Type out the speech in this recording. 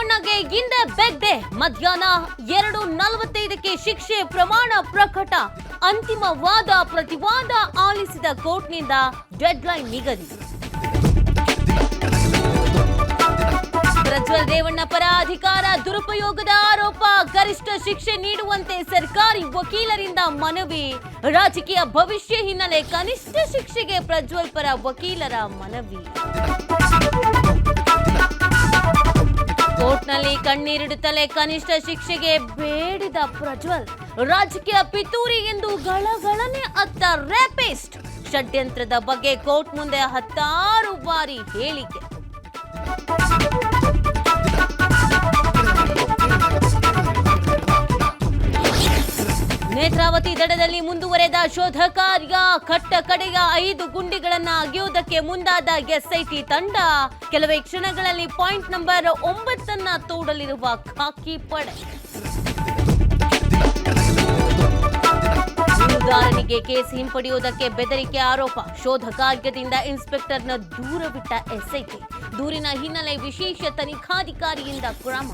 ರೇವಣ್ಣಗೆ ಹಿಂದೆ ಬೆಗ್ದೆ ಮಧ್ಯಾಹ್ನ 2:45ಕ್ಕೆ ಶಿಕ್ಷೆ ಪ್ರಮಾಣ ಪ್ರಕಟ. ಅಂತಿಮ ವಾದ ಪ್ರತಿವಾದ ಆಲಿಸಿದ ಕೋರ್ಟ್ನಿಂದ ಡೆಡ್ಲೈನ್ ನಿಗದಿ. ಪ್ರಜ್ವಲ್ ರೇವಣ್ಣ ಪರ ಅಧಿಕಾರ ದುರುಪಯೋಗದ ಆರೋಪ, ಗರಿಷ್ಠ ಶಿಕ್ಷೆ ನೀಡುವಂತೆ ಸರ್ಕಾರಿ ವಕೀಲರಿಂದ ಮನವಿ. ರಾಜಕೀಯ ಭವಿಷ್ಯ ಹಿನ್ನೆಲೆ ಕನಿಷ್ಠ ಶಿಕ್ಷೆಗೆ ಪ್ರಜ್ವಲ್ ಪರ ವಕೀಲರ ಮನವಿ. ಕೋರ್ಟ್ನಲ್ಲಿ ಕಣ್ಣೀರಿಡುತ್ತಲೇ ಕನಿಷ್ಠ ಶಿಕ್ಷೆಗೆ ಬೇಡಿದ ಪ್ರಜ್ವಲ್. ರಾಜಕೀಯ ಪಿತೂರಿ ಎಂದು ಗಳಗಳನೆ ಅತ್ತ ರೇಪಿಸ್ಟ್. ಷಡ್ಯಂತ್ರದ ಬಗ್ಗೆ ಕೋರ್ಟ್ ಮುಂದೆ 10 ಬಾರಿ ಹೇಳಿಕೆ. ನೇತ್ರಾವತಿ ದಡದಲ್ಲಿ ಮುಂದುವರೆದ ಶೋಧ ಕಾರ್ಯ. ಕಟ್ಟ ಕಡೆಯ 5 ಗುಂಡಿಗಳನ್ನು ಅಗೆಯುವುದಕ್ಕೆ ಮುಂದಾದ ಎಸ್ಐಟಿ ತಂಡ. ಕೆಲವೇ ಕ್ಷಣಗಳಲ್ಲಿ ಪಾಯಿಂಟ್ ನಂಬರ್ 9 ತೋಡಲಿರುವ ಖಾಕಿ ಪಡೆ. ದೂರುದಾರನಿಗೆ ಕೇಸ್ ಹಿಂಪಡೆಯುವುದಕ್ಕೆ ಬೆದರಿಕೆ ಆರೋಪ. ಶೋಧ ಕಾರ್ಯದಿಂದ ಇನ್ಸ್ಪೆಕ್ಟರ್ನ ದೂರವಿಟ್ಟ ಎಸ್ಐಟಿ. ದೂರಿನ ಹಿನ್ನೆಲೆ ವಿಶೇಷ ತನಿಖಾಧಿಕಾರಿಯಿಂದ ಕ್ರಮ.